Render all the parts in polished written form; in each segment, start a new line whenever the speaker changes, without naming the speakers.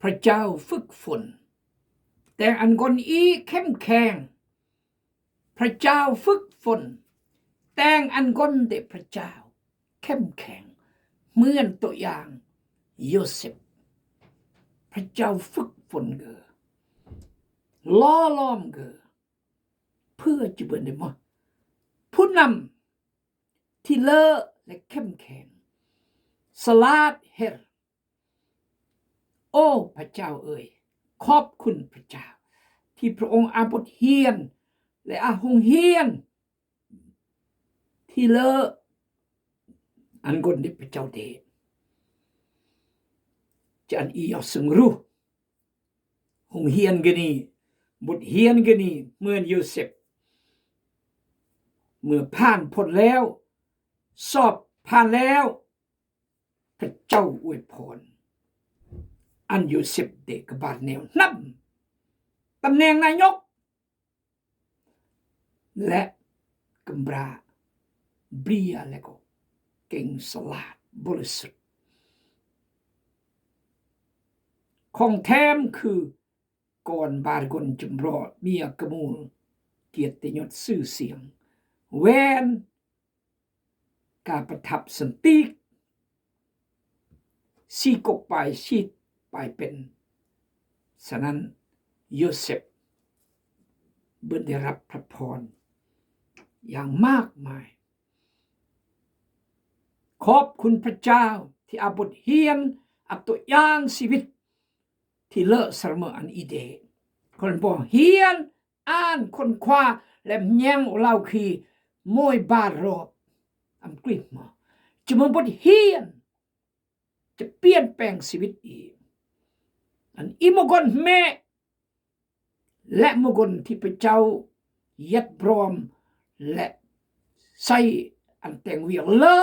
พระเจ้าฝึกฝนแต่อันคนอีเข้มแข็งพระเจ้าฝึกฝนแต่งอันคนเด็กพระเจ้าเข้มแข็งเหมือนตัวอย่างโยเซฟพระเจ้าฝึกฝนเกอล้อล้อมเกอเพื่อจะเป็นได้มาผู้นำที่เลอและเข้มแข็งสลาดเฮรโอ้พระเจ้าเอ่ยขอบคุณพระเจ้าที่พระองค์อาบทเฮียนและอาหงเฮียนที่เลออันกนดิพระเจ้าเดชจะอันอีเอาสึงรู้หงเฮียนกันนี่บทเฮียนกันนี่เมื่อโยเซฟเมื่อผ่านพ้นแล้วสอบผ่านแล้วพระเจ้าอวยพรอันโยเซฟเด็กบาดแนวนับตำแหน่งนายกและกำราเบียและก็เก่งสลาดบริสุทธิ์ของแท้มคือก่อนบาดกนจุมรอเมียกมูลเกียรติยศชื่อเสียงแวนการประทับสันติสีกกไปชีดไปเป็นฉะนั้นโยเซฟเบิดได้รับพระพรอย่างมากมายขอบคุณพระเจ้าที่อาบทเฮียนอัตัวอย่างชีวิตที่เลอะสรมอันอีเดคนบอกเฮียนอ่านคนคว้าและแย่งเราคือมวยบาดรอบอังกฤษมาจะมาบทเฮียนจะเปลี่ยนแปลงชีวิตอีกอันอิมกนแม่และมกนที่พระเจ้ายัดพร้อมและใส่อันแต่งเวียงเลอ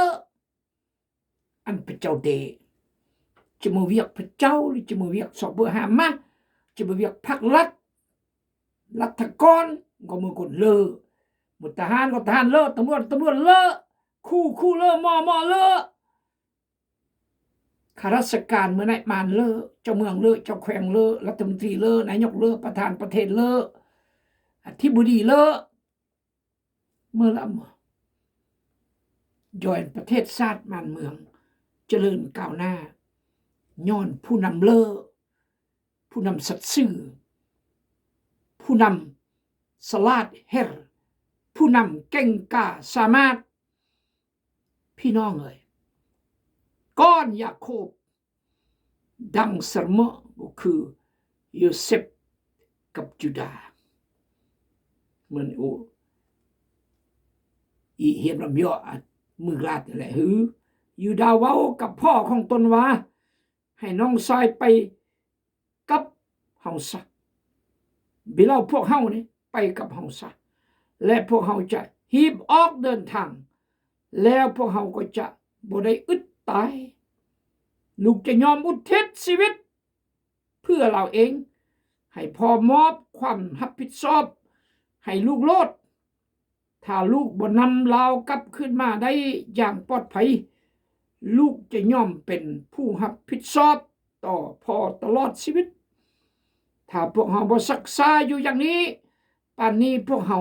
อันพระเจ้าเดจะมาเวียกพระเจ้าหรือจะมาเวียกสอบเบอร์หามาจะมาเวียกพักรัฐกรก็มือกดเลอมุทหารก็ทหารเลอตำรวจเลอคู่เลอมอเลอข้าราชการเมื่อไหร่มานเลอเจ้าเมืองเลอเจ้าแขวงเลอรัฐมนตรีเลอนายกเลอประธานประเทศเลออธิบดีเลอเมื่อละย่อยประเทศชาติบ้านเมืองเจริญก้าวหน้าย้อนผู้นำเลอผู้นำสัตย์ซื่อผู้นำสลาดเฮรผู้นำเก่งกล้าสามารถพี่น้องเลยก้อนยาโคบดังสมะก็คือโยเซฟกับยูดาเหมือนอีเฮียนลำย่อมือลาดแหละหือยูดาเว้ากับพ่อของตนว่าให้น้องชายไปกับเฮาซะบิเราพวกเฮานี่ไปกับเฮาซะและพวกเฮาจะหีบออกเดินทางแล้วพวกเฮาก็จะบ่ได้อึดตายลูกจะยอมอุทิศชีวิตเพื่อเราเองให้พ่อมอบความรับผิดชอบให้ลูกโลดถ้าลูกบ่นำเรากลับขึ้นมาได้อย่างปลอดภัยลูกจะยอมเป็นผู้รับผิดชอบต่อพ่อตลอดชีวิตถ้าพวกเฮาบ่ศึกษาอยู่อย่างนี้ป่านนี้พวกเฮา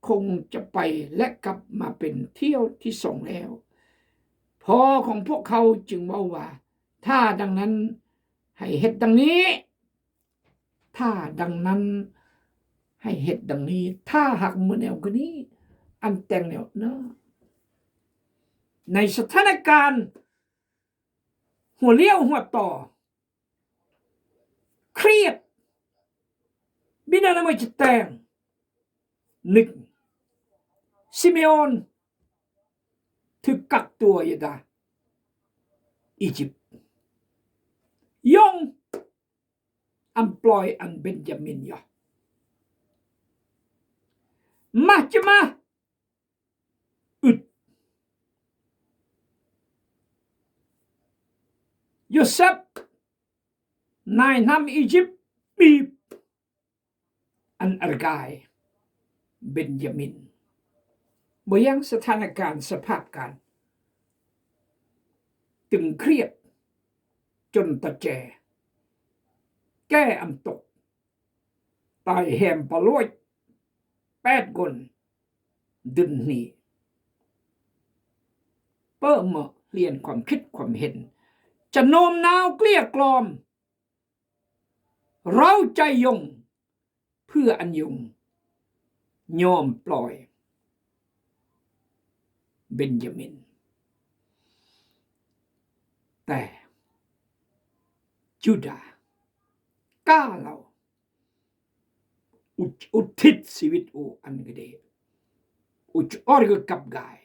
คงจะไปและกลับมาเป็นเที่ยวที่สองแล้วพ่อของพวกเขาจึงว่าถ้าดังนั้นให้เฮ็ดดังนี้ถ้าดังนั้นให้เฮ็ดดังนี้ถ้าหักมือแนวกว่านี้อันแต่งแนวเนาะในสถานการณ์หัวเลี้ยวหัวต่อเครียดบินาไม่จะแต่งหนึ่งซิเมโอนถูกกักตัวอยู่ได้อียิปต์ยงอัมพลอยอันเบนจามินยอมาจะมาอึดโยเซฟนายนำอียิปต์บีบอันอร์กายเบนจามินบ่ยังสถานการณ์สภาพการตึงเครียดจนตะแจ ก้อำตกตายแหมปลอย8 คนดึนนี่เปิ้มเรียนความคิดความเห็นจะโน้มน้าวเกลี้ยกล่อมเราใจยงเพื่ออันยงยอมปล่อยเบนจามินแต่ยูดาห์กล้าเราอุทิศชีวิตโออันกเดอุจอร์กกับกาย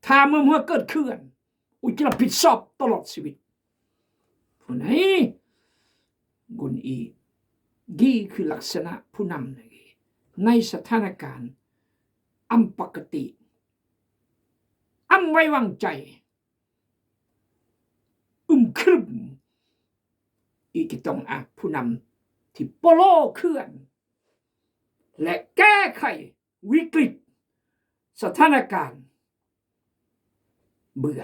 ถ้าเมื่อเกิดขึ้นอุจรับผิดชอบตลอดชีวิตผู้ไหนกุนอีกี่คือลักษณะผู้นำในสถานการณ์อันปกติอันไว้วางใจครึมอีกต้องผู้นำที่โปโลเคลื่อนและแก้ไขวิกฤตสถานการณ์เบื่อ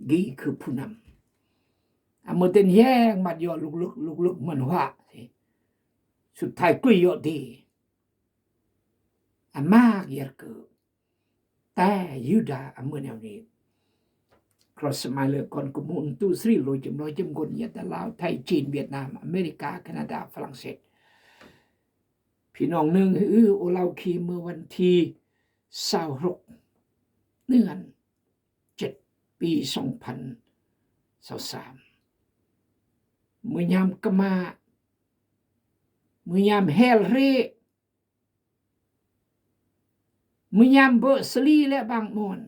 กี่คือผู้นำเมื่อเต็นแย่งมาย่อลุกมันว่าสุดท้ายกลียอดีมากเยอะเกินแต่ยูดาเมื่อแนวนี้ครอสมาเลก่อนกุมุนตุสรีลอยจำคนยะตะลาวไทยจีนเวียดนามอเมริกาแคนาดาฝรั่งเศสพี่น้องหนึ่งโอเลาคีเมื่อวันที่26เดือน7ปี2023เมื่อยามกมาเมื่อยามเฮลเรเมื่อยามเบอร์สลีและบางมอน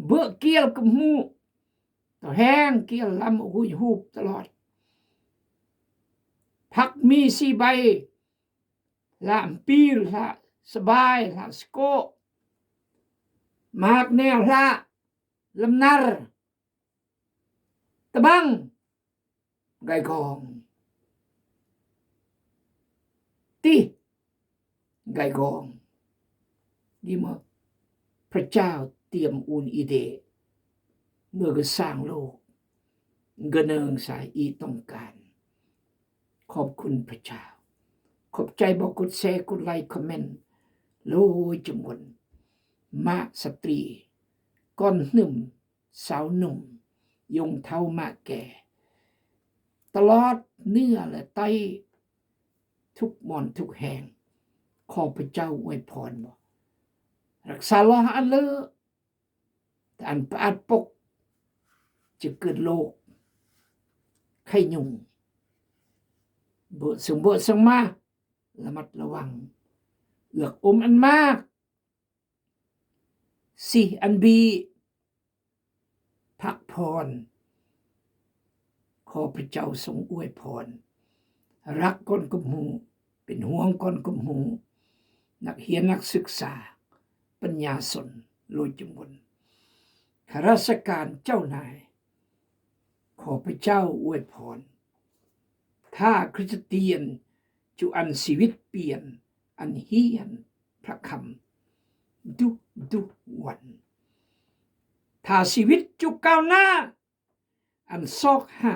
เบอเกี่ยวกับหูต่อแห้งเกี่ยวลำหูหูตลอดผักมี4 ใบละปีละสบายละสโกมากแนวละลำนาร์ตะบังไก่กองตีไก่กองดีมั้ยพระเจ้าเตรียมอุนอีเดเมื่อก็สร้างโลกกระเนิงสายอีต้องการขอบคุณพระเจ้าขอบใจบอกกดแชร์กดไลค์คอมเมนต์โลยจำนวนมาสตรีก้อนหนุ่มสาวหนุ่มยงเท่ามาแก่ตลอดเนื้อและไตทุกมอนทุกแห่งขอพระเจ้าอวยพรบ่รักษาลออันเลอแต่อันประอาจปกจะเกิดโรคไข้ยุงเบิดส่งมาระมัดระวังเอือกอมอันมากอันบีพักพรขอพระเจ้าทรงอวยพรรักก้นกุมหูเป็นห่วงก้นกุมหูนักเรียนนักศึกษาปัญญาสนโลยจำนวนข้าราชการเจ้านายขอพระเจ้าอวยพรถ้าคริสเตียนจุอันชีวิตเปลี่ยนอันเฮียนพระคำทุกวันถ้าชีวิตจุก้าวหน้าอันซอกหา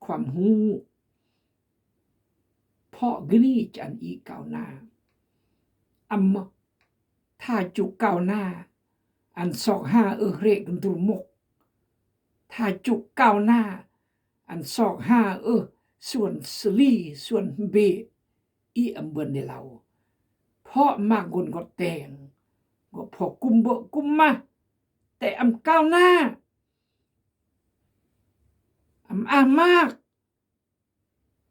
ความหูเพราะกรีจันอีก้าวหน้าถ้าจุก้าวหน้าอันซอกหาเรกันตุรมกถ้าจุก้าวหน้าอันซอกหาส่วนสลีส่วนเบอีเบินในเราเพราะมากคนก็แต่งก็พอกุมมาแต่ก้าวหน้ามาก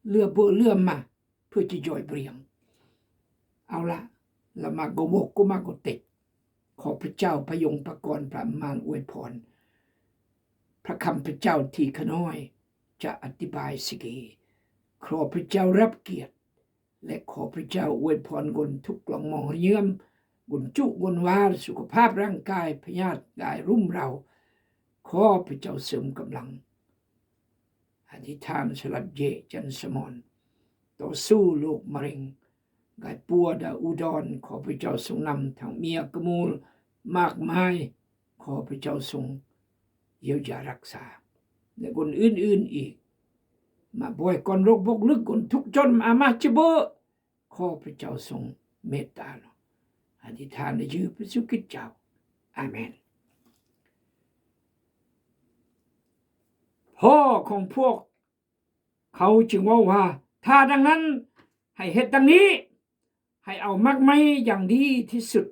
เรือมาเพื่อจะย่อยเบรียงเอาละละมาโกโมกกุมาโกเตกขอพระเจ้าพยงประกรณ์พระมารอวยพรพระคำพระเจ้าที่ขน้อยจะอธิบายสิกีขอพระเจ้ารับเกียรติและขอพระเจ้าอวยพรกนทุกกล่องมองเยี่ยมบุญจุบุญวาสุขภาพร่างกายพยาธิกายรุ่มเราขอพระเจ้าเสริมกำลังอธิษฐานสลับเยจันสมรต่อสู้โรคมะเร็งกายปัวดาอุดรขอพระเจ้าทรงนำทางเมียกมูลมากมายขอพระเจ้าทรงเยียวยารักษาและคนอื่นๆอีก มาบ่วยก่อนโรคบกลึกก่อนทุกจนอามาจิเบอขอพระเจ้าทรงเมตตาเราอธิษฐานในชื่อพระสุคริสต์เจ้าอาเมนพ่อของพวกเขาจึงว่าถ้าดังนั้นให้เหตุดังนี้ให้เอามักไม้อย่างดีที่สุด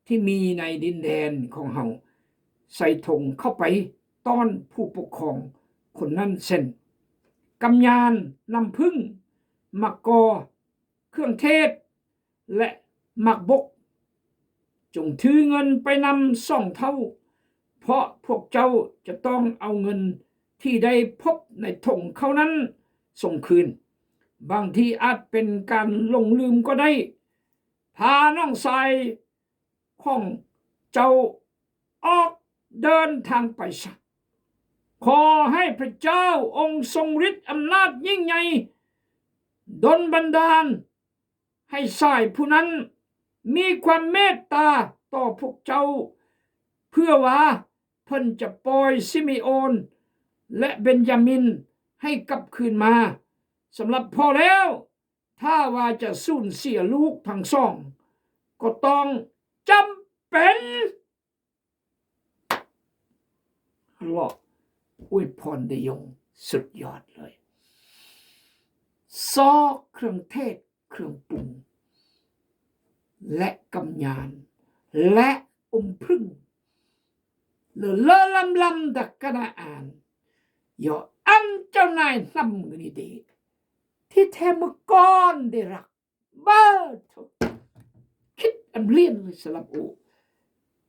ที่มีในดินแดนของเฮาใส่ถุงเข้าไปต้อนผู้ปกครองคนนั้นเส้นกำยานน้ำผึ้งมักกอเครื่องเทศและมักบกจงถือเงินไปนำ2 เท่าเพราะพวกเจ้าจะต้องเอาเงินที่ได้พบในถุงเขานั้นส่งคืนบางทีอาจเป็นการหลงลืมก็ได้พาน้องชายของเจ้าออกเดินทางไปซะขอให้พระเจ้าองค์ทรงฤทธิ์อำนาจยิ่งใหญ่ดลบันดาลให้ชายผู้นั้นมีความเมตตาต่อพวกเจ้าเพื่อว่าเพิ่นจะปล่อยซิมิโอนและเบนยามินให้กลับคืนมาสำหรับพ่อแล้วถ้าว่าจะสูญเสียลูกทั้งสองก็ต้องจำเป็นหลอกอวยพรได้ยงสุดยอดเลยซอเครื่องเทศเครื่องปรุงและกำยานและพึ่งเลอลำดักกระอ่านย่ออันเจ้านายนำเงินดีที่แท้เมื่อก่อนได้รักบ้าคิดอันเลี่ยนเลยสลับโอ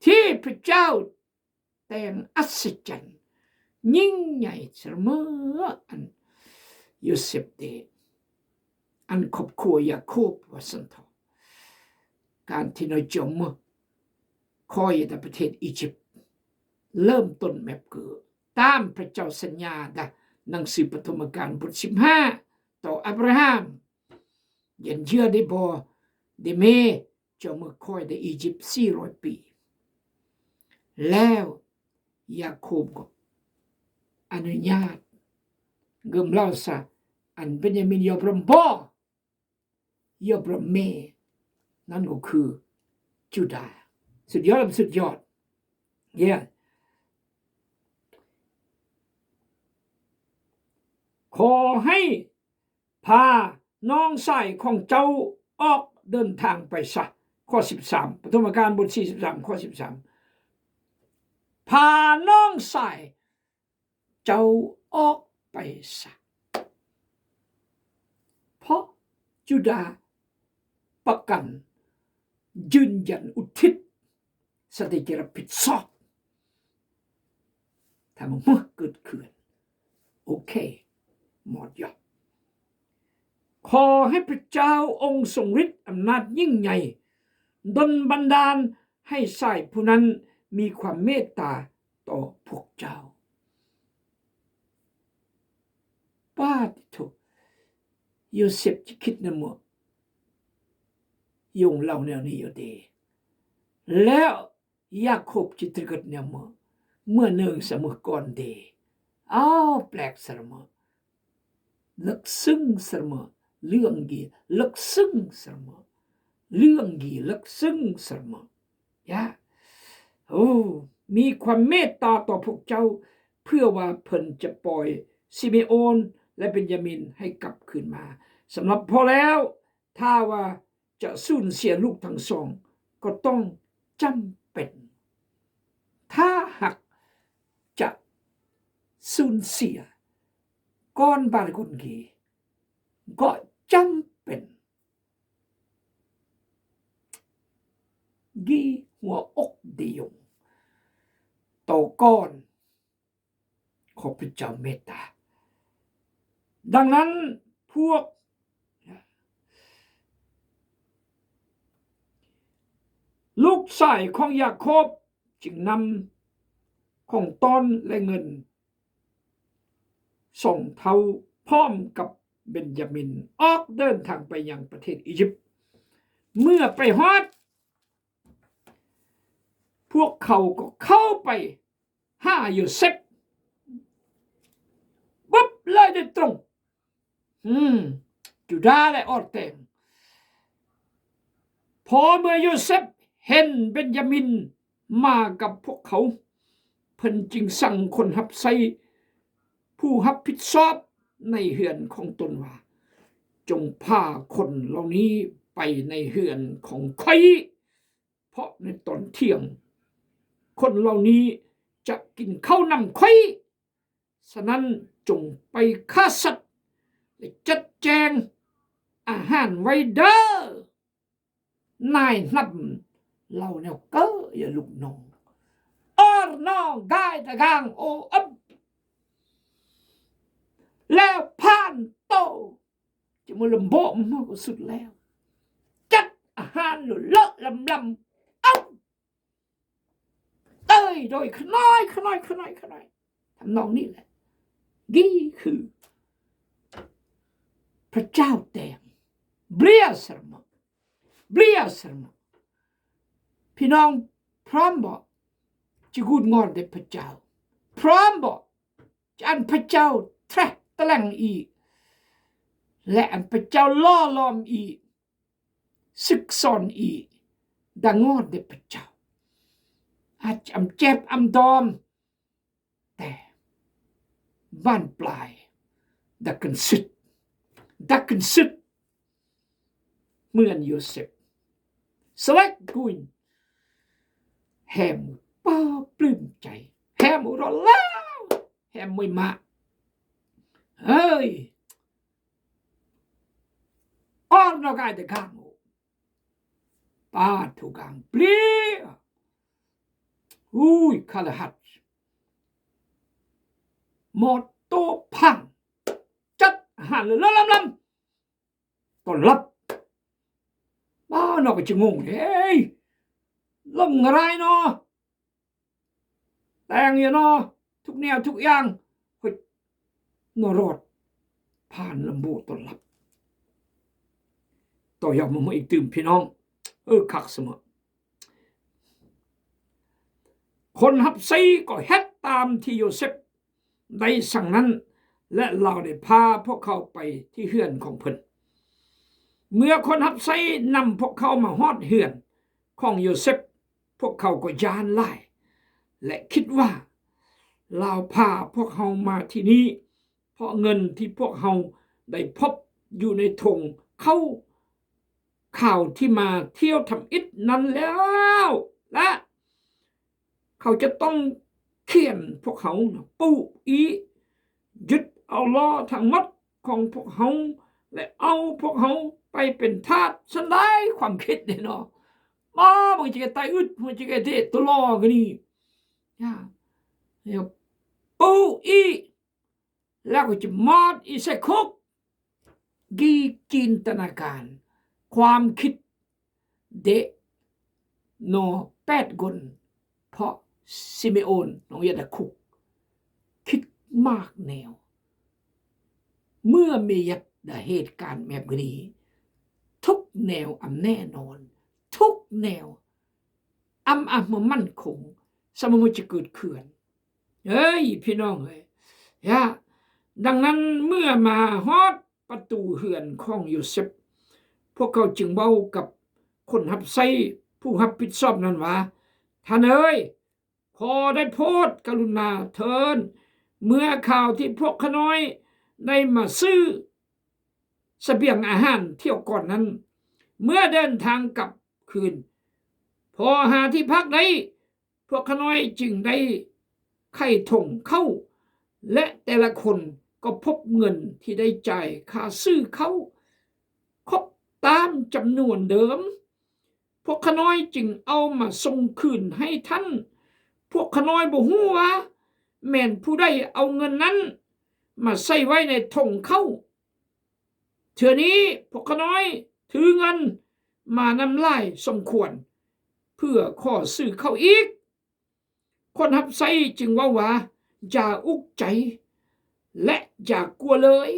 ที่พระเจ้าแต่งอัศจรรย์ยิ่งใหญ่เสมออันยูเซฟเดอันครอบครัวยาโคบวสันทอการที่นายจมคอยในประเทศอียิปต์เริ่มต้นแบบเกิดตามพระเจ้าสัญญาได้หนังสือปฐมกาลบท15ต่ออับราฮัมยันเชื่อได้บ่ได้เมเจ้าเมื่อคอยในอียิปต์400 ปีแล้วยาโคบก็อนุญาตเกิมเล่าซะอันเบนยามินยอมรับบ่ยอมรับเมนั่นก็คือจูดาห์สุดยอดสุดยอดขอให้พาน้องชายของเจ้าออกเดินทางไปซะข้อ13ปฐมกาลบท43ข้อ13พาน้องชายเจ้าออกไปซะเพราะจูดาห์ประกันยืนยันอุทิศสติจะรับผิดชอบถ้ามันเมื่อเกิดขึ้นโอเคหมดยอดขอให้พระเจ้าองค์ทรงฤทธิ์อำนาจยิ่งใหญ่ดลบันดาลให้ชายผู้นั้นมีความเมตตาต่อพวกเจ้าป้าที่ถูกโยเซฟจะคิดนะมั้งยงเล่าแนวนี้อยู่ดีแล้วยาโคบจิตรกฎเนี่ยเมื่อหนึ่งเสมอก่อนดีแปลกเสมอลึกซึ้งเสมอเรื่องกี่ลึกซึ้งเสมอเรื่องกี่ลึกซึ้งเสมอยะมีความเมตตาต่อพวกเจ้าเพื่อว่าเพิ่นจะปล่อยซิเมโอนและเบนยามินให้กลับคืนมาสำหรับพอแล้วถ้าว่าจะสูญเสียลูกทั้งสองก็ต้องจำเป็นถ้าหากจะสูญเสียก้อนบาลกุนกีก็จำเป็นกีหัวอกดียงต่อก้อนขอพระเจ้าเมตตาดังนั้นพวกลูกชายของยาโคบจึงนำของต้นและเงินส่งเท่าพร้อมกับเบนยามินออกเดินทางไปยังประเทศอียิปต์เมื่อไปฮอดพวกเขาก็เข้าไปหาโยเซฟปุ๊บเลยได้ตรง ยูดาห์และออดแต่งพอเมื่อโยเซฟเห็นเบนยามินมากับพวกเขาเพิ่นจึงสั่งคนรับใช้ผู้รับผิดชอบในเฮือนของตนว่าจงพาคนเหล่านี้ไปในเฮือนของข้อยเพราะในตอนเที่ยงคนเหล่านี้จะกินข้าวนำข้อยฉะนั้นจงไปฆ่าสัตว์และจัดแจงอาหารไว้เด้อนายนับเราแนวเก้ออย่าลุกน้องน้องกายตะกางโออับแล้วผ่านโตจะมาลำโบมมากสุดแล้วจัดอาหารหรือเลอะลำเอ้าเต้ยโดยขน้อยทำนองนี้แหละนี่คือพระเจ้าแต่งเบลียสร์มพี่น้องพร้อมบอกจะกูดงอนได้พระเจ้าพร้อมบอกจะอันพระเจ้าแทรกตะแหลงอีกและอันพระเจ้าล่อล้อมอีกศึกษอนอีกดังงอนได้พระเจ้าอาจอำเจ็บอำดอมแต่บ้านปลายดักกันสุดเหมือนโยเซฟสวัสดิ์กุนแฮมป้าปลื้มใจแฮมรอแล้วแฮมไม่มาเฮ้ยอ้อนเรากายแต่ข้างป้าถูกกางเปลี่ยอุ้ยคาลหัดหมดโตพังจัดอาหารเลยลำต้อนรับบ้าเราก็จะงงเฮ้ยลงอะไรเนาะแต่งอย่างเนาะทุกแนวทุกอย่างเฮ้ยนรอดผ่านลำบูต้อนรับต่อยอดมาอีกตื่มพี่น้องคักเสมอคนฮับซีก็เฮ็ดตามที่โยเซฟได้สั่งนั้นและเราได้พาพวกเขาไปที่เฮือนของเพิ่นเมื่อคนฮับซีนำพวกเขามาฮอดเฮือนของโยเซฟพวกเขาก็ยานไล่และคิดว่าเราพาพวกเขามาที่นี้เพราะเงินที่พวกเขาได้พบอยู่ในถงเขาข่าวที่มาเที่ยวทำอิฐนั้นแล้วและเขาจะต้องเขียนพวกเขาปูอียึดเอาล้อทั้งหมดของพวกเขาและเอาพวกเขาไปเป็นทาสฉันได้ความคิดเนี่ยเนาะบางทีก็ตายอึดบางทีก็เด็ดตัวล้อกันนี่ปูอีแล้วก็จะมอดอีใส่คุกกีจินตนาการความคิดเดโน8 คนเพราะซิเมโอนน้องยาดาคุกคิดมากแนวเมื่อมีเหตุการณ์แบบนี้ทุกแนวแน่นอนทุกแนวมันมั่นคงสมมุติจะเกิดขึ้นพี่น้องดังนั้นเมื่อมาฮอดประตูเฮือนของโยเซฟพวกเขาจึงเว้ากับคนรับใช้ผู้รับผิดชอบนั้นว่าท่านขอได้โปรดกรุณาเถิดเมื่อข่าวที่พวกขน้อยได้มาซื้อเสบียงอาหารเที่ยวก่อนนั้นเมื่อเดินทางกลับคืนพอหาที่พักได้พวกขน้อยจึงได้ไข่ถงเข้าและแต่ละคนก็พบเงินที่ได้จ่ายค่าซื้อเขาครบตามจำนวนเดิมพวกขน้อยจึงเอามาส่งคืนให้ท่านพวกขน้อยบ่ฮู้ว่าแม่นผู้ใดเอาเงินนั้นมาใส่ไว้ในถงเข้าเทื่อนี้พวกขน้อยถือเงินมานำลายสมควรเพื่อขอซื้อเข้าอีกคนรับใช้จึงว่าอย่าอุกใจและอย่ากลัวเลย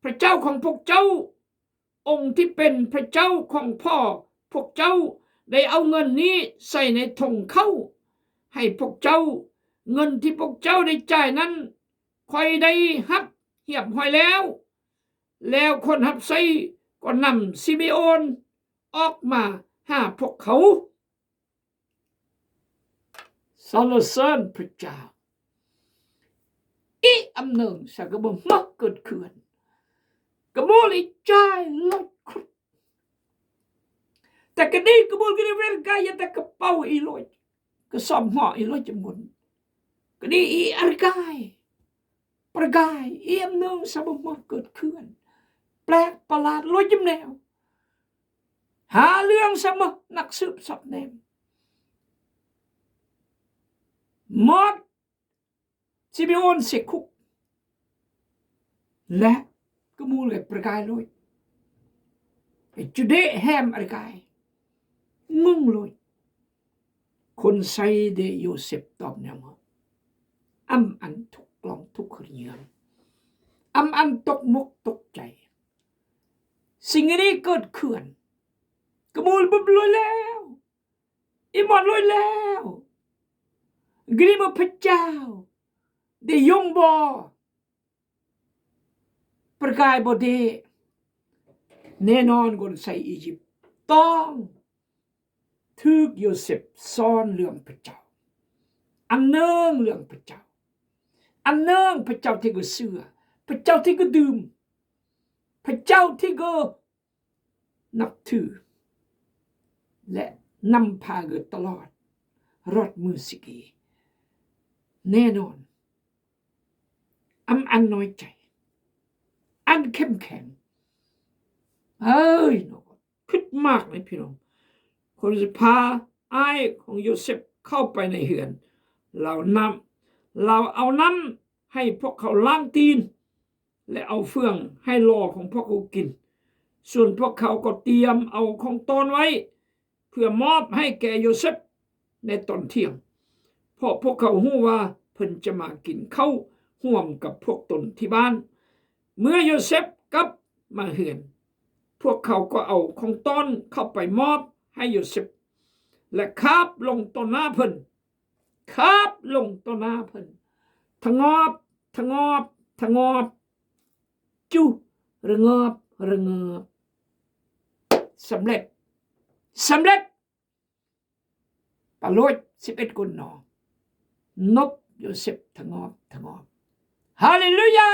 พระเจ้าของพวกเจ้าองค์ที่เป็นพระเจ้าของพ่อพวกเจ้าได้เอาเงินนี้ใส่ในถงเข้าให้พวกเจ้าเงินที่พวกเจ้าได้จ่ายนั้นค่อยได้รับเหียบห้อยแล้ว แล้วคนหับไซก็นำซิเมโอนออกมาหาพวกเขาสรรเสริญพระเจ้าอีอำเนิงสักบ่มักเกิดขึ้นกระโมลิใจลอยครุแต่กระนี้กระโมลกระนี้เวรกายแต่กระเป๋าอีลอยกระสอบห่ออีลอยจมุนกระนี้อีอารกายประกายอีอำเนิงสักบ่มักเกิดขึ้นแปลกประหลาดลอยจำแนวหาเรื่องสมนักสืบสอบแนมมอดซิเมโอนเสกคุกและก็มูลเลยประกายลอยจุดเดแฮมอะไรกายงงลอยคนใส่เดโยเซฟตอบเนี่ยว่าอันทุกกลองทุกเรื่องอันตกมุกตกใจสิ่งนี้เกิดขึ้นกมูลบุบลอยแล้วอิมอนลอยแล้วกริมพระเจ้าได้ยงบ่ประกายบดีแน่นอนคนใส่อียิปต์ต้องทึกโยเซฟซ่อนเรื่องพระเจ้าอันเนื่องเรื่องพระเจ้าอันเนื่องพระเจ้าที่ก็เสือพระเจ้าที่ก็ดื่มพระเจ้าที่ก็นับถือและนำพาเกิดตลอดรอดมือสิกีแน่นอนอันน้อยใจอันเข้มแข็งเอ้ยน้องคิดมากเลยพี่น้องคนจะพาอ้ายของโยเซฟเข้าไปในเหือนเราเอาน้ำให้พวกเขาล้างตีนและเอาเฟื่องให้รอของพวกเขากินส่วนพวกเขาก็เตรียมเอาของตนไว้เพื่อมอบให้แก่โยเซฟในตอนเที่ยงเพราะพวกเขาหู้ว่าเพิ่นจะมากินข้าวห่วมกับพวกตนที่บ้านเมื่อโยเซฟกลับมาเหือนพวกเขาก็เอาของต้นเข้าไปมอบให้โยเซฟและคาบลงต่อหน้าเพิ่นคาบลงต่อหน้าเพิ่นทงอบจุระงอบสำเร็จปะโลด11คนนอนบโยเซฟทงอบฮาเลลูยา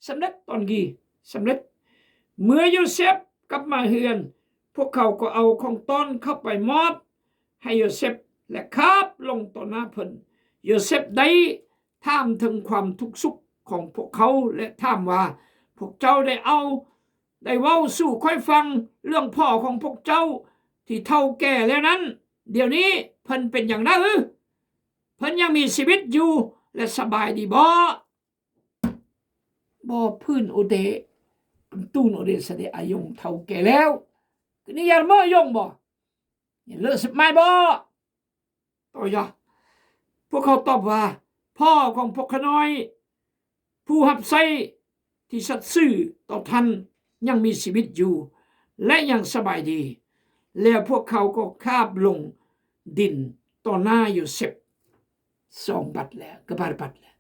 สำเร็จตอนกี่สำเร็จเมื่อโยเซฟกลับมาเฮือนพวกเขาก็เอาของต้นเข้าไปมอบให้โยเซฟและคาบลงต่อหน้าเพิ่นโยเซฟได้ถามถึงความทุกข์สุขของพวกเขาและถามว่าพวกเจ้าได้เว้าสู่ค่อยฟังเรื่องพ่อของพวกเจ้าที่เฒ่าแก่แล้วนั้นเดี๋ยวนี้เพิ่นเป็นอย่างนั้นเพิ่นยังมีชีวิตอยู่และสบายดีบ่พื้นโอเดตูนโอเดสเดอายงเฒ่าแก่แล้วก็นี่ยาเมื่อยงบ่อย่าเลิกสิไม่บ่ต่อยะพวกเขาตอบว่าพ่อของพวกขน้อยผู้หับไส้ที่สัตย์ซื่อต่อท่านยังมีชีวิตอยู่และยังสบายดีแล้วพวกเขาก็คาบลงดินต่อหน้าโยเซฟ2 บัดแล้วก็บาบัดแล้ว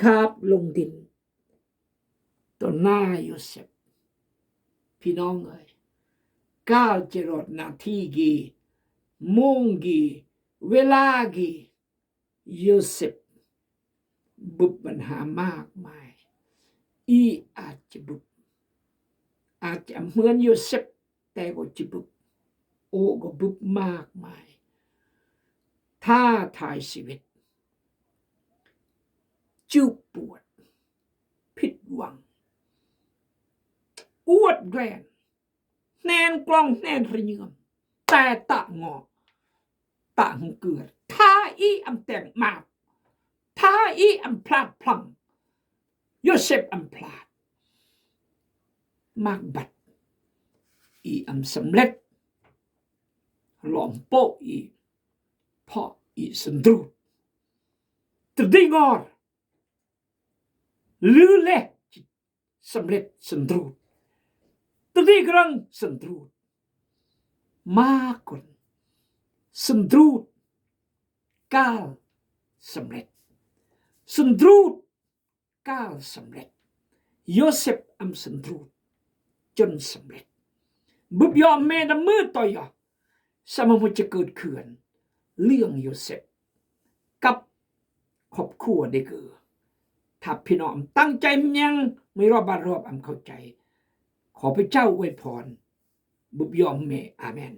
คาบลงดินต่อหน้าโยเซฟพี่น้องเอ้ย9 นาทีกี่โมงกี่เวลากี่โยเซฟบุบปัญหามากมายอาจจะบุบอาจจะเหมือนโยเซฟแต่ก็จะบุบก็บุบมากมายท้าทายชีวิตจุกปวดผิดหวังอวดแกรนแนนกล้องแนนระเยือมแต่ตะงอตะหงเกิดท้าอำแต่งมากท้าอำพลาดพลังโยเซฟอำพลาดมากบัดอำสำเร็จหลอมโปพ่อสันดูตรดีงอร์ลือเล่สำเร็จสันดูตรดีกรังสันดูมากคนสันดูก้าวสำเร็จสันดูก้าวสำเร็จ โยเซฟอัมสันรูจนสำเร็จบุบยอมเมดมือต่อยสมมุติจะเกิดขึ้นเรื่องโยเซฟกับครอบครัวได้เกิดถ้าพี่น้องตั้งใจยังไม่รอบบารอบเข้าใจขอพระเจ้าอวยพรบุบยอมเมอาเมน